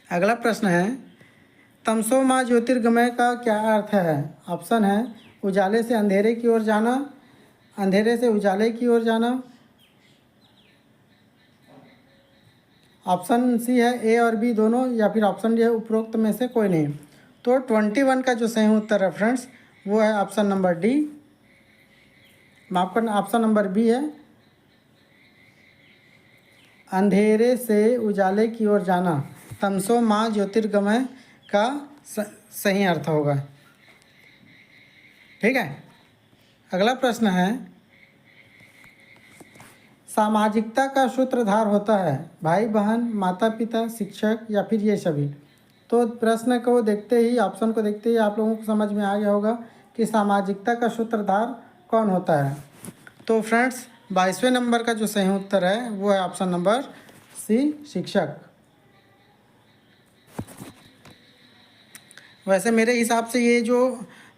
अगला प्रश्न है, तमसो माँ ज्योतिर्गमय का क्या अर्थ है? ऑप्शन है उजाले से अंधेरे की ओर जाना, अंधेरे से उजाले की ओर जाना। ऑप्शन सी है ए और बी दोनों, या फिर ऑप्शन डी है उपरोक्त में से कोई नहीं। तो 21 का जो सही उत्तर है फ्रेंड्स वो है ऑप्शन नंबर डी, माफ करना ऑप्शन नंबर बी है, अंधेरे से उजाले की ओर जाना, तमसो माँ ज्योतिर्गमय का सही अर्थ होगा। ठीक है, अगला प्रश्न है, सामाजिकता का सूत्रधार होता है भाई बहन, माता पिता, शिक्षक या फिर ये सभी। तो प्रश्न को देखते ही, ऑप्शन को देखते ही आप लोगों को समझ में आ गया होगा कि सामाजिकता का सूत्रधार कौन होता है। तो फ्रेंड्स 22वें नंबर का जो सही उत्तर है वो है ऑप्शन नंबर सी, शिक्षक। वैसे मेरे हिसाब से ये जो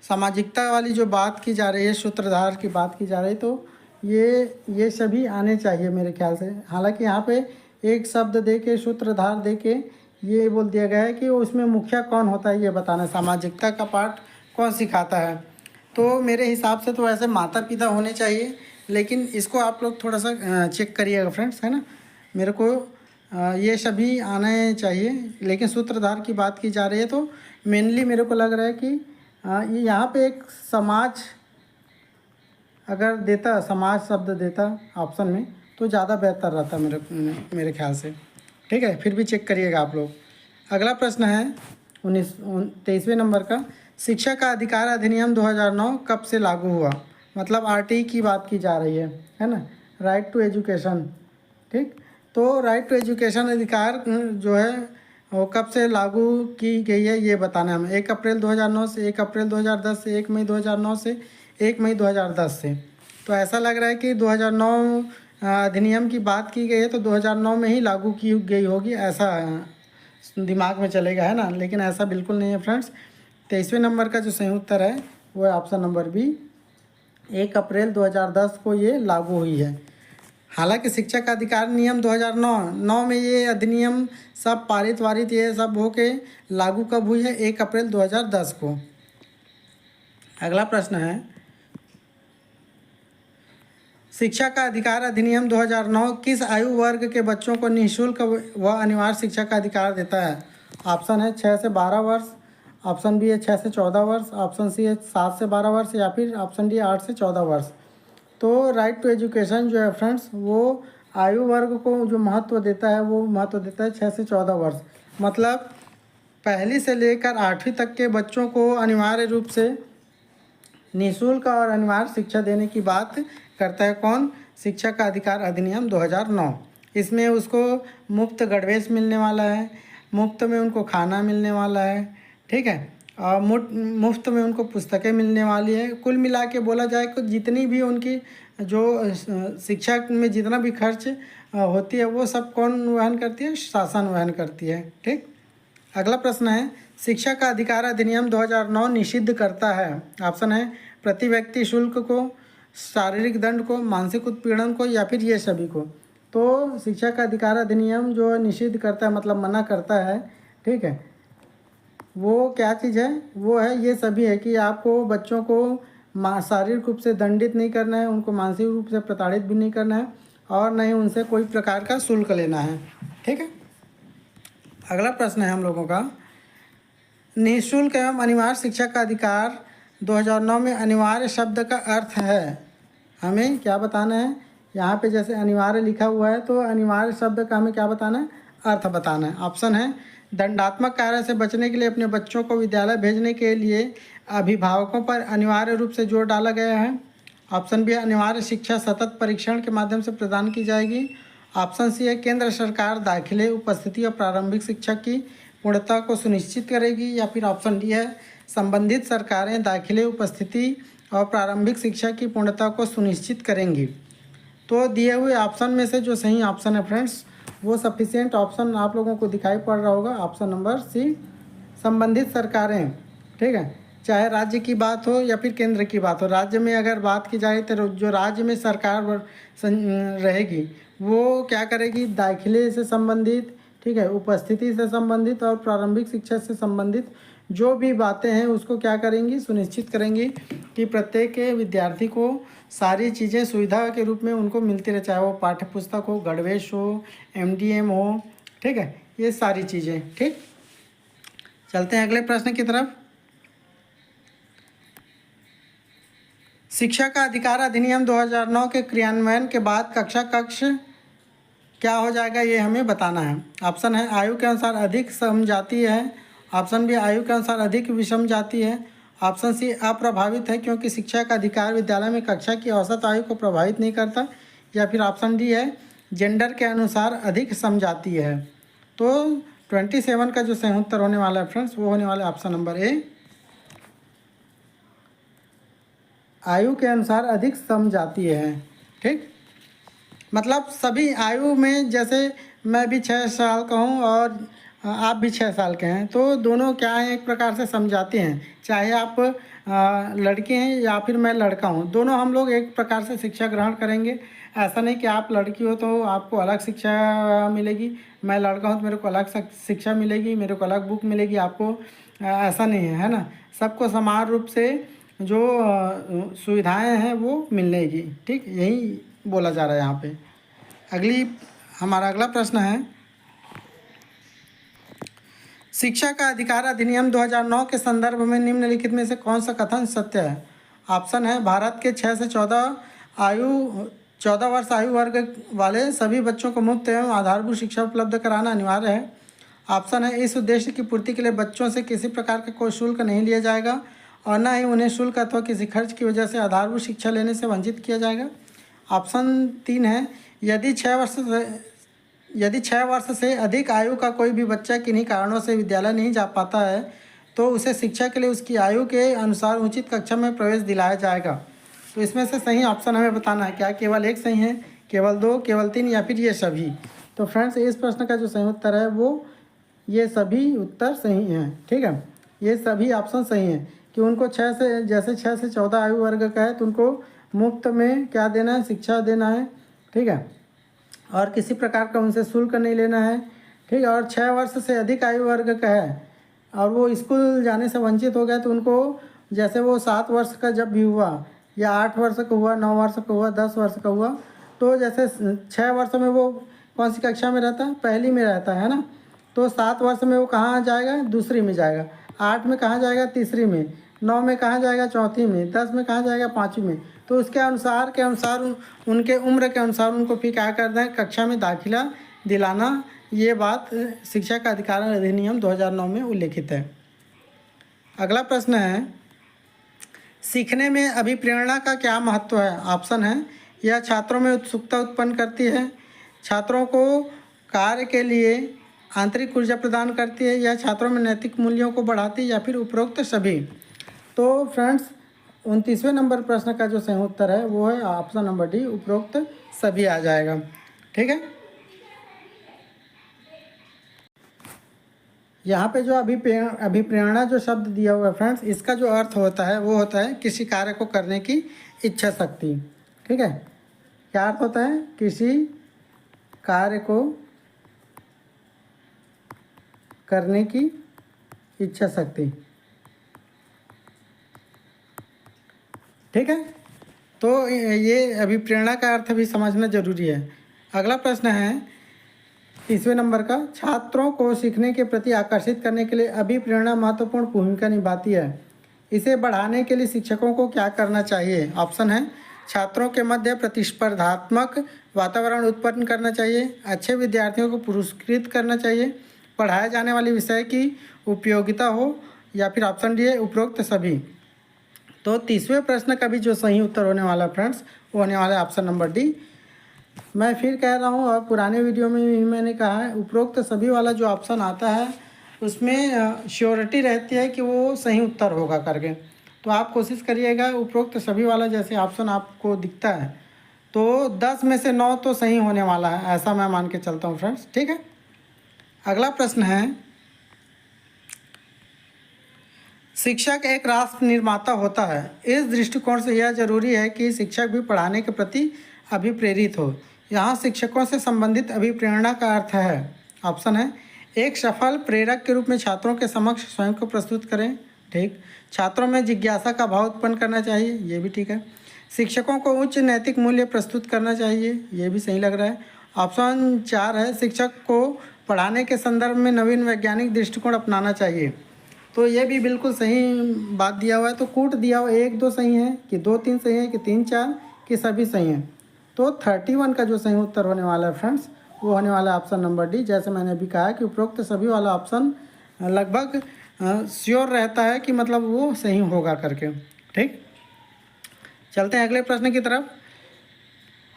सामाजिकता वाली जो बात की जा रही है, सूत्रधार की बात की जा रही है, तो ये सभी आने चाहिए मेरे ख्याल से। हालांकि यहाँ पे एक शब्द दे के, सूत्रधार दे के ये बोल दिया गया है कि उसमें मुखिया कौन होता है ये बताना, सामाजिकता का पाठ कौन सिखाता है। तो मेरे हिसाब से तो ऐसे माता पिता होने चाहिए, लेकिन इसको आप लोग थोड़ा सा चेक करिएगा फ्रेंड्स, है ना। मेरे को ये सभी आने चाहिए, लेकिन सूत्रधार की बात की जा रही है तो मेनली मेरे को लग रहा है कि ये यहाँ पे एक समाज अगर देता, समाज शब्द देता ऑप्शन में तो ज़्यादा बेहतर रहता मेरे ख्याल से। ठीक है, फिर भी चेक करिएगा आप लोग। अगला प्रश्न है 23वें नंबर का, शिक्षा का अधिकार अधिनियम 2009 कब से लागू हुआ। मतलब आरटीई की बात की जा रही है ना, राइट टू एजुकेशन। ठीक, तो राइट टू एजुकेशन अधिकार जो है वो कब से लागू की गई है ये बताना है हमें। 1 अप्रैल 2009 से, 1 अप्रैल 2010 से, 1 मई 2009 से, 1 मई 2010 से। तो ऐसा लग रहा है कि 2009 अधिनियम की बात की गई है तो 2009 में ही लागू की गई होगी, ऐसा दिमाग में चलेगा, है ना। लेकिन ऐसा बिल्कुल नहीं है फ्रेंड्स। 23वें नंबर का जो सही उत्तर है वो है ऑप्शन नंबर बी, 1 अप्रैल 2010 को ये लागू हुई है। हालांकि शिक्षा का अधिकार नियम 2009 में ये अधिनियम सब पारित वारित ये सब होके लागू कब हुई है, 1 अप्रैल 2010 को। अगला प्रश्न है, शिक्षा का अधिकार अधिनियम 2009 किस आयु वर्ग के बच्चों को निःशुल्क व अनिवार्य शिक्षा का अधिकार देता है। ऑप्शन है 6 से 12 वर्ष, ऑप्शन बी है 6 से 14 वर्ष, ऑप्शन सी है 7 से 12 वर्ष, या फिर ऑप्शन डी 8 से 14 वर्ष। तो राइट टू एजुकेशन जो है फ्रेंड्स वो आयु वर्ग को जो महत्व देता है वो महत्व देता है 6 से 14 वर्ष। मतलब पहली से लेकर 8वीं तक के बच्चों को अनिवार्य रूप से निःशुल्क और अनिवार्य शिक्षा देने की बात करता है कौन, शिक्षा का अधिकार अधिनियम 2009। इसमें उसको मुफ्त गणवेश मिलने वाला है, मुफ्त में उनको खाना मिलने वाला है, ठीक है, और मुफ्त में उनको पुस्तकें मिलने वाली है। कुल मिला के बोला जाए तो जितनी भी उनकी जो शिक्षा में जितना भी खर्च होती है वो सब कौन वहन करती है, शासन वहन करती है। ठीक, अगला प्रश्न है, शिक्षा का अधिकार अधिनियम 2009 निषिद्ध करता है। ऑप्शन है प्रति व्यक्ति शुल्क को, शारीरिक दंड को, मानसिक उत्पीड़न को, या फिर ये सभी को। तो शिक्षा का अधिकार अधिनियम जो निषिद्ध करता है मतलब मना करता है, ठीक है, वो क्या चीज़ है, वो है ये सभी है कि आपको बच्चों को शारीरिक रूप से दंडित नहीं करना है, उनको मानसिक रूप से प्रताड़ित भी नहीं करना है, और न ही उनसे कोई प्रकार का शुल्क लेना है। ठीक है, अगला प्रश्न है हम लोगों का, निःशुल्क एवं अनिवार्य शिक्षा का अधिकार 2009 में अनिवार्य शब्द का अर्थ है, हमें क्या बताना है। यहाँ पे जैसे अनिवार्य लिखा हुआ है तो अनिवार्य शब्द का हमें क्या बताना है, अर्थ बताना है। ऑप्शन है दंडात्मक कार्य से बचने के लिए अपने बच्चों को विद्यालय भेजने के लिए अभिभावकों पर अनिवार्य रूप से जोर डाला गया है। ऑप्शन बी अनिवार्य शिक्षा सतत परीक्षण के माध्यम से प्रदान की जाएगी। ऑप्शन सी है केंद्र सरकार दाखिले, उपस्थिति और प्रारंभिक शिक्षा की पूर्णता को सुनिश्चित करेगी। या फिर ऑप्शन डी है संबंधित सरकारें दाखिले, उपस्थिति और प्रारंभिक शिक्षा की पूर्णता को सुनिश्चित करेंगी। तो दिए हुए ऑप्शन में से जो सही ऑप्शन है फ्रेंड्स वो सफिशिएंट ऑप्शन आप लोगों को दिखाई पड़ रहा होगा, ऑप्शन नंबर सी, संबंधित सरकारें। ठीक है, चाहे राज्य की बात हो या फिर केंद्र की बात हो। राज्य में अगर बात की जाए तो जो राज्य में सरकार रहेगी वो क्या करेगी, दाखिले से संबंधित, ठीक है, उपस्थिति से संबंधित और प्रारंभिक शिक्षा से संबंधित जो भी बातें हैं उसको क्या करेंगी, सुनिश्चित करेंगी कि प्रत्येक विद्यार्थी को सारी चीज़ें सुविधा के रूप में उनको मिलती रहे, चाहे वो पाठ्य पुस्तक हो, गणवेश हो, एमडीएम हो, ठीक है, ये सारी चीज़ें। ठीक, चलते हैं अगले प्रश्न की तरफ। शिक्षा का अधिकार अधिनियम 2009 के क्रियान्वयन के बाद कक्षा कक्ष क्या हो जाएगा, ये हमें बताना है। ऑप्शन है आयु के अनुसार अधिक समजातीय है, ऑप्शन बी आयु के अनुसार अधिक विषम जाति है, ऑप्शन सी अप्रभावित है क्योंकि शिक्षा का अधिकार विद्यालय में कक्षा की औसत आयु को प्रभावित नहीं करता, या फिर ऑप्शन डी है जेंडर के अनुसार अधिक समजातीय है। तो 27 का जो सही उत्तर होने वाला है फ्रेंड्स, वो होने वाला है ऑप्शन नंबर ए, आयु के अनुसार अधिक समजातीय है। ठीक, मतलब सभी आयु में, जैसे मैं भी 6 साल का हूँ और आप भी 6 साल के हैं, तो दोनों क्या हैं, एक प्रकार से समझाते हैं। चाहे आप लड़के हैं या फिर मैं लड़का हूँ, दोनों हम लोग एक प्रकार से शिक्षा ग्रहण करेंगे। ऐसा नहीं कि आप लड़की हो तो आपको अलग शिक्षा मिलेगी, मैं लड़का हूँ तो मेरे को अलग शिक्षा मिलेगी, मेरे को अलग बुक मिलेगी, आपको ऐसा नहीं है, है ना। सबको समान रूप से जो सुविधाएं हैं वो मिलेगी। ठीक, यही बोला जा रहा है यहाँ पे। हमारा अगला प्रश्न है, शिक्षा का अधिकार अधिनियम 2009 के संदर्भ में निम्नलिखित में से कौन सा कथन सत्य है। ऑप्शन है भारत के 6 से 14 वर्ष आयु वर्ग वाले सभी बच्चों को मुफ्त एवं आधारभूत शिक्षा उपलब्ध कराना अनिवार्य है। ऑप्शन है इस उद्देश्य की पूर्ति के लिए बच्चों से किसी प्रकार का कोई शुल्क नहीं लिया जाएगा और न ही उन्हें शुल्क अथवा किसी खर्च की वजह से आधारभूत शिक्षा लेने से वंचित किया जाएगा। ऑप्शन 3 है यदि 6 वर्ष से अधिक आयु का कोई भी बच्चा किन्हीं कारणों से विद्यालय नहीं जा पाता है तो उसे शिक्षा के लिए उसकी आयु के अनुसार उचित कक्षा में प्रवेश दिलाया जाएगा। तो इसमें से सही ऑप्शन हमें बताना है, क्या केवल एक सही है, केवल 2, केवल 3 या फिर ये सभी। तो फ्रेंड्स इस प्रश्न का जो सही उत्तर है वो ये सभी उत्तर सही हैं। ठीक है, ये सभी ऑप्शन सही हैं कि उनको 6 से 14 आयु वर्ग का है तो उनको मुफ्त में क्या देना है, शिक्षा देना है। ठीक है, और किसी प्रकार का उनसे शुल्क नहीं लेना है। ठीक है, और 6 वर्ष से अधिक आयु वर्ग का है और वो स्कूल जाने से वंचित हो गया तो उनको, जैसे वो 7 वर्ष का जब भी हुआ या 8 वर्ष का हुआ, 9 वर्ष का हुआ, 10 वर्ष का हुआ, तो जैसे 6 वर्ष में वो कौन सी कक्षा में रहता है, पहली में रहता है ना। तो 7 वर्ष में वो कहाँ जाएगा, दूसरी में जाएगा। 8 में कहाँ जाएगा, तीसरी में। 9 में कहाँ जाएगा, चौथी में। 10 में कहाँ जाएगा, पाँचवीं में। तो उसके अनुसार उनके उम्र के अनुसार उनको फिर क्या करना है, कक्षा में दाखिला दिलाना। ये बात शिक्षा का अधिकार अधिनियम 2009 में उल्लेखित है। अगला प्रश्न है, सीखने में अभिप्रेरणा का क्या महत्व है। ऑप्शन है यह छात्रों में उत्सुकता उत्पन्न करती है, छात्रों को कार्य के लिए आंतरिक ऊर्जा प्रदान करती है, या छात्रों में नैतिक मूल्यों को बढ़ाती है, या फिर उपरोक्त सभी। तो फ्रेंड्स 29वें नंबर प्रश्न का जो सही उत्तर है वो है ऑप्शन नंबर डी, उपरोक्त सभी आ जाएगा। ठीक है, यहाँ पे जो अभिप्रेरणा जो शब्द दिया हुआ है फ्रेंड्स, इसका जो अर्थ होता है वो होता है किसी कार्य को करने की इच्छा शक्ति। ठीक है, क्या अर्थ होता है, किसी कार्य को करने की इच्छा शक्ति। ठीक है, तो ये अभिप्रेरणा का अर्थ भी समझना जरूरी है। अगला प्रश्न है 30वें नंबर का, छात्रों को सीखने के प्रति आकर्षित करने के लिए अभिप्रेरणा महत्वपूर्ण भूमिका निभाती है, इसे बढ़ाने के लिए शिक्षकों को क्या करना चाहिए। ऑप्शन है छात्रों के मध्य प्रतिस्पर्धात्मक वातावरण उत्पन्न करना चाहिए, अच्छे विद्यार्थियों को पुरस्कृत करना चाहिए, पढ़ाए जाने वाले विषय की उपयोगिता हो, या फिर ऑप्शन डी है उपरोक्त सभी। तो 30वें प्रश्न का भी जो सही उत्तर होने वाला है फ्रेंड्स वो होने वाला है ऑप्शन नंबर डी। मैं फिर कह रहा हूँ और पुराने वीडियो में भी मैंने कहा है, उपरोक्त सभी वाला जो ऑप्शन आता है उसमें श्योरिटी रहती है कि वो सही उत्तर होगा करके। तो आप कोशिश करिएगा उपरोक्त सभी वाला जैसे ऑप्शन आपको दिखता है तो 10 में से 9 तो सही होने वाला है, ऐसा मैं मान के चलता हूँ फ्रेंड्स। ठीक है, अगला प्रश्न है, शिक्षक एक राष्ट्र निर्माता होता है, इस दृष्टिकोण से यह जरूरी है कि शिक्षक भी पढ़ाने के प्रति अभिप्रेरित हो। यहाँ शिक्षकों से संबंधित अभिप्रेरणा का अर्थ है, ऑप्शन है एक सफल प्रेरक के रूप में छात्रों के समक्ष स्वयं को प्रस्तुत करें। ठीक, छात्रों में जिज्ञासा का भाव उत्पन्न करना चाहिए, ये भी ठीक है। शिक्षकों को उच्च नैतिक मूल्य प्रस्तुत करना चाहिए, ये भी सही लग रहा है। ऑप्शन 4 है शिक्षक को पढ़ाने के संदर्भ में नवीन वैज्ञानिक दृष्टिकोण अपनाना चाहिए। तो ये भी बिल्कुल सही बात दिया हुआ है। तो कूट दिया हुआ 1 2 सही है कि 2 3 सही है कि 3 4 कि सभी सही हैं। तो 31 का जो सही उत्तर होने वाला है फ्रेंड्स, वो होने वाला है ऑप्शन नंबर डी। जैसे मैंने अभी कहा कि उपरोक्त सभी वाला ऑप्शन लगभग श्योर रहता है कि मतलब वो सही होगा करके। ठीक, चलते हैं अगले प्रश्न की तरफ।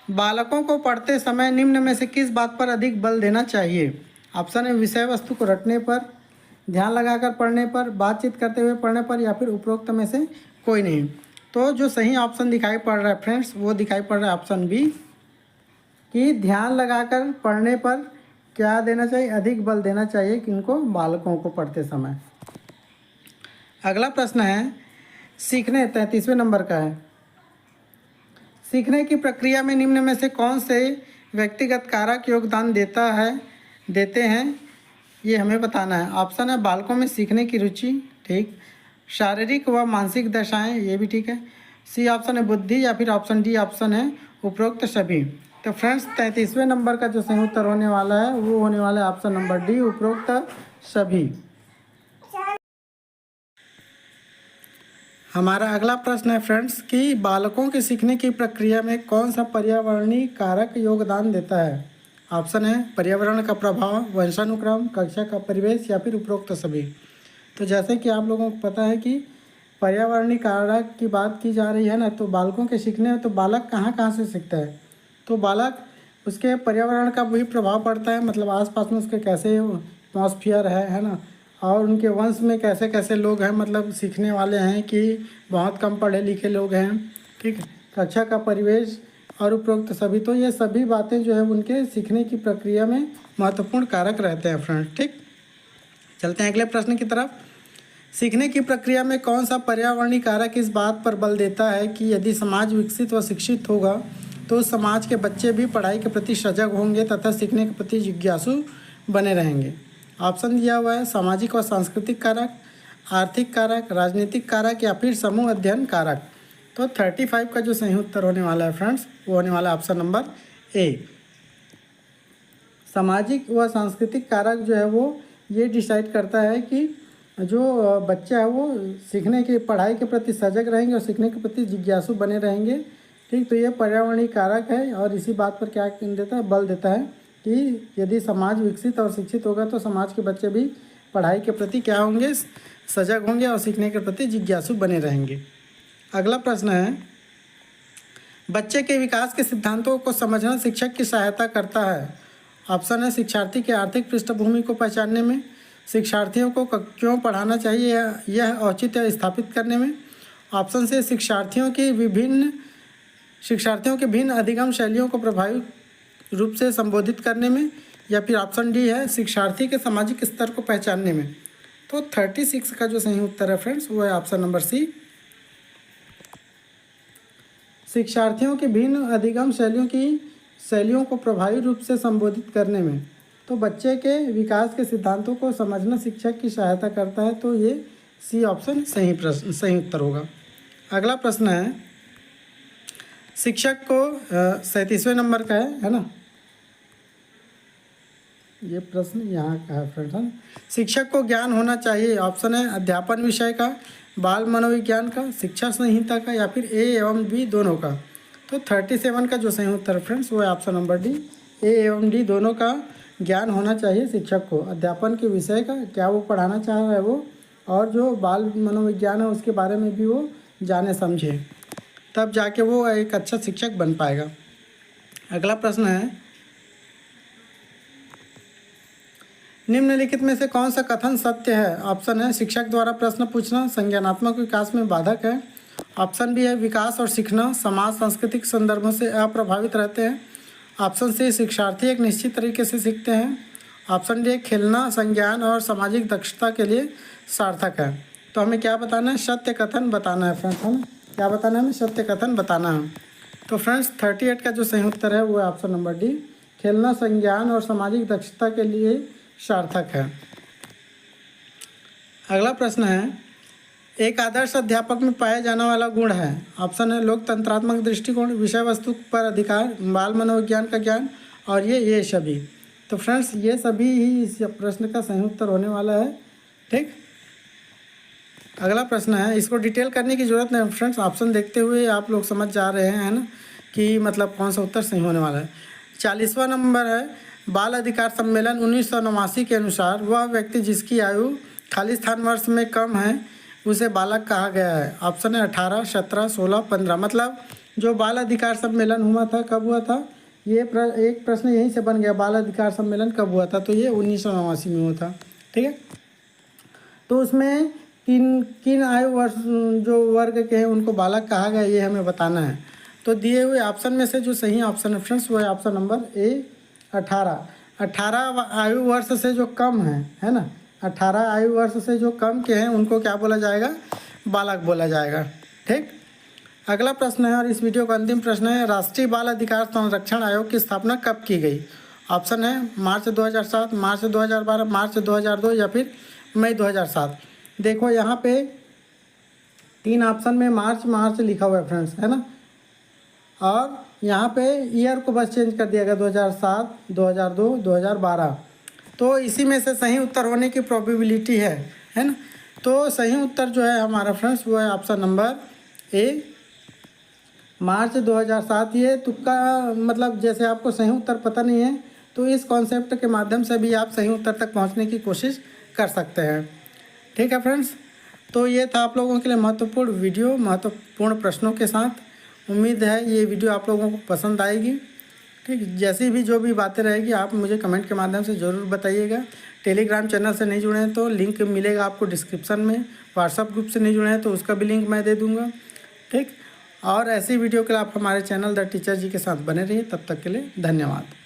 बालकों को पढ़ते समय निम्न में से किस बात पर अधिक बल देना चाहिए? ऑप्शन है विषय वस्तु को रटने पर, ध्यान लगाकर पढ़ने पर, बातचीत करते हुए पढ़ने पर, या फिर उपरोक्त में से कोई नहीं। तो जो सही ऑप्शन दिखाई पड़ रहा है फ्रेंड्स, वो दिखाई पड़ रहा है ऑप्शन बी कि ध्यान लगाकर पढ़ने पर क्या देना चाहिए, अधिक बल देना चाहिए किनको, बालकों को पढ़ते समय। अगला प्रश्न है सीखने, 33वें नंबर का है। सीखने की प्रक्रिया में निम्न में से कौन से व्यक्तिगत कारक योगदान देते हैं, ये हमें बताना है। ऑप्शन है बालकों में सीखने की रुचि, ठीक, शारीरिक व मानसिक दशाएं, ये भी ठीक है। सी ऑप्शन है बुद्धि, या फिर ऑप्शन डी ऑप्शन है उपरोक्त सभी। तो फ्रेंड्स 33वें नंबर का जो सही उत्तर होने वाला है वो होने वाला है ऑप्शन नंबर डी उपरोक्त सभी। हमारा अगला प्रश्न है फ्रेंड्स कि बालकों के सीखने की प्रक्रिया में कौन सा पर्यावरणीय कारक योगदान देता है? ऑप्शन है पर्यावरण का प्रभाव, वंशानुक्रम, कक्षा का परिवेश, या फिर उपरोक्त सभी। तो जैसे कि आप लोगों को पता है कि पर्यावरणीय कारक की बात की जा रही है ना, तो बालकों के सीखने में तो बालक कहाँ कहाँ से सीखता है, तो बालक उसके पर्यावरण का भी प्रभाव पड़ता है, मतलब आसपास में उसके कैसे एटमॉस्फेयर है ना, और उनके वंश में कैसे कैसे लोग हैं, मतलब सीखने वाले हैं कि बहुत कम पढ़े लिखे लोग हैं, ठीक है, कक्षा का परिवेश और उपरोक्त सभी। तो ये सभी बातें जो है उनके सीखने की प्रक्रिया में महत्वपूर्ण कारक रहते हैं फ्रेंड्स। ठीक, चलते हैं अगले प्रश्न की तरफ। सीखने की प्रक्रिया में कौन सा पर्यावरणीय कारक इस बात पर बल देता है कि यदि समाज विकसित व शिक्षित होगा तो समाज के बच्चे भी पढ़ाई के प्रति सजग होंगे तथा सीखने के प्रति जिज्ञासु बने रहेंगे? ऑप्शन दिया हुआ है सामाजिक व सांस्कृतिक कारक, आर्थिक कारक, राजनीतिक कारक, या फिर समूह अध्ययन कारक। तो 35 का जो सही उत्तर होने वाला है फ्रेंड्स, वो होने वाला है ऑप्शन नंबर ए। सामाजिक व सांस्कृतिक कारक जो है वो ये डिसाइड करता है कि जो बच्चा है वो सीखने की, पढ़ाई के प्रति सजग रहेंगे और सीखने के प्रति जिज्ञासु बने रहेंगे। ठीक, तो ये पर्यावरणीय कारक है और इसी बात पर क्या देता है, बल देता है कि यदि समाज विकसित और शिक्षित होगा तो समाज के बच्चे भी पढ़ाई के प्रति क्या होंगे, सजग होंगे और सीखने के प्रति जिज्ञासु बने रहेंगे। अगला प्रश्न है बच्चे के विकास के सिद्धांतों को समझना शिक्षक की सहायता करता है। ऑप्शन है शिक्षार्थी के आर्थिक पृष्ठभूमि को पहचानने में, शिक्षार्थियों को क्यों पढ़ाना चाहिए यह औचित्य स्थापित करने में, ऑप्शन से शिक्षार्थियों के भिन्न अधिगम शैलियों को प्रभावी रूप से संबोधित करने में, या फिर ऑप्शन डी है शिक्षार्थी के सामाजिक स्तर को पहचानने में। तो 36 का जो सही उत्तर है फ्रेंड्स वो है ऑप्शन नंबर सी, शिक्षार्थियों के भिन्न अधिगम शैलियों को प्रभावी रूप से संबोधित करने में। तो बच्चे के विकास के सिद्धांतों को समझना शिक्षक की सहायता करता है, तो ये सी ऑप्शन सही उत्तर होगा। अगला प्रश्न है शिक्षक को 37वें नंबर का है ना, ये प्रश्न यहाँ का है फ्रेंड। शिक्षक को ज्ञान होना चाहिए, ऑप्शन है अध्यापन विषय का, बाल मनोविज्ञान का, शिक्षा संहिता का, या फिर ए एवं बी दोनों का। तो 37 का जो सही उत्तर फ्रेंड्स वो है ऑप्शन नंबर डी, ए एवं डी दोनों का ज्ञान होना चाहिए शिक्षक को। अध्यापन के विषय का क्या वो पढ़ाना चाह रहा है वो, और जो बाल मनोविज्ञान है उसके बारे में भी वो जाने समझे, तब जाके वो एक अच्छा शिक्षक बन पाएगा। अगला प्रश्न है निम्नलिखित में से कौन सा कथन सत्य है? ऑप्शन है शिक्षक द्वारा प्रश्न पूछना संज्ञानात्मक विकास में बाधक है, ऑप्शन बी है विकास और सीखना समाज सांस्कृतिक संदर्भों से अप्रभावित रहते हैं, ऑप्शन सी शिक्षार्थी एक निश्चित तरीके से सीखते हैं, ऑप्शन डी खेलना संज्ञान और सामाजिक दक्षता के लिए सार्थक है। तो हमें क्या बताना है, सत्य कथन बताना है फ्रेंड्स, हमें क्या बताना है, हमें सत्य कथन बताना है। तो फ्रेंड्स 38 का जो सही उत्तर है वो है ऑप्शन नंबर डी, खेलना संज्ञान और सामाजिक दक्षता के लिए सार्थक है। अगला प्रश्न है एक आदर्श अध्यापक में पाया जाने वाला गुण है। ऑप्शन है लोकतंत्रात्मक दृष्टिकोण, विषय वस्तु पर अधिकार, बाल मनोविज्ञान का ज्ञान, और ये सभी। तो फ्रेंड्स ये सभी ही इस प्रश्न का सही उत्तर होने वाला है। ठीक, अगला प्रश्न है, इसको डिटेल करने की ज़रूरत नहीं फ्रेंड्स, ऑप्शन देखते हुए आप लोग समझ जा रहे हैं, है ना, कि मतलब कौन सा उत्तर सही होने वाला है। 40वां नंबर है, बाल अधिकार सम्मेलन 1989 के अनुसार वह व्यक्ति जिसकी आयु खालिस्तान वर्ष में कम है उसे बालक कहा गया है। ऑप्शन है 18, 17, 16, 15। मतलब जो बाल अधिकार सम्मेलन हुआ था कब हुआ था, ये एक प्रश्न यहीं से बन गया, बाल अधिकार सम्मेलन कब हुआ था, तो ये 1989 में हुआ था। ठीक है, तो उसमें किन किन आयु वर्ष जो वर्ग के हैं उनको बालक कहा गया, ये हमें बताना है। तो दिए हुए ऑप्शन में से जो सही ऑप्शन है फ्रेंड्स वो है ऑप्शन नंबर ए 18। 18 आयु वर्ष से जो कम है ना, 18 आयु वर्ष से जो कम के हैं उनको क्या बोला जाएगा, बालक बोला जाएगा। ठीक, अगला प्रश्न है और इस वीडियो का अंतिम प्रश्न है, राष्ट्रीय बाल अधिकार संरक्षण आयोग की स्थापना कब की गई। ऑप्शन है मार्च 2007, मार्च 2012, मार्च 2002 या फिर मई 2007। देखो यहाँ पे 3 ऑप्शन में मार्च लिखा हुआ है फ्रेंड्स, है ना, और यहाँ पे ईयर को बस चेंज कर दिया गया 2007, 2002, 2012। तो इसी में से सही उत्तर होने की प्रोबेबिलिटी है ना। तो सही उत्तर जो है हमारा फ्रेंड्स वो है ऑप्शन नंबर ए मार्च 2007। ये तुक्का, मतलब जैसे आपको सही उत्तर पता नहीं है तो इस कॉन्सेप्ट के माध्यम से भी आप सही उत्तर तक पहुंचने की कोशिश कर सकते हैं। ठीक है फ्रेंड्स, तो ये था आप लोगों के लिए महत्वपूर्ण वीडियो, महत्वपूर्ण प्रश्नों के साथ। उम्मीद है ये वीडियो आप लोगों को पसंद आएगी। ठीक, जैसी भी जो भी बातें रहेगी आप मुझे कमेंट के माध्यम से ज़रूर बताइएगा। टेलीग्राम चैनल से नहीं जुड़े हैं तो लिंक मिलेगा आपको डिस्क्रिप्शन में। व्हाट्सएप ग्रुप से नहीं जुड़े हैं तो उसका भी लिंक मैं दे दूँगा। ठीक, और ऐसी वीडियो के लिए आप हमारे चैनल द टीचर जी के साथ बने रहिए। तब तक के लिए धन्यवाद।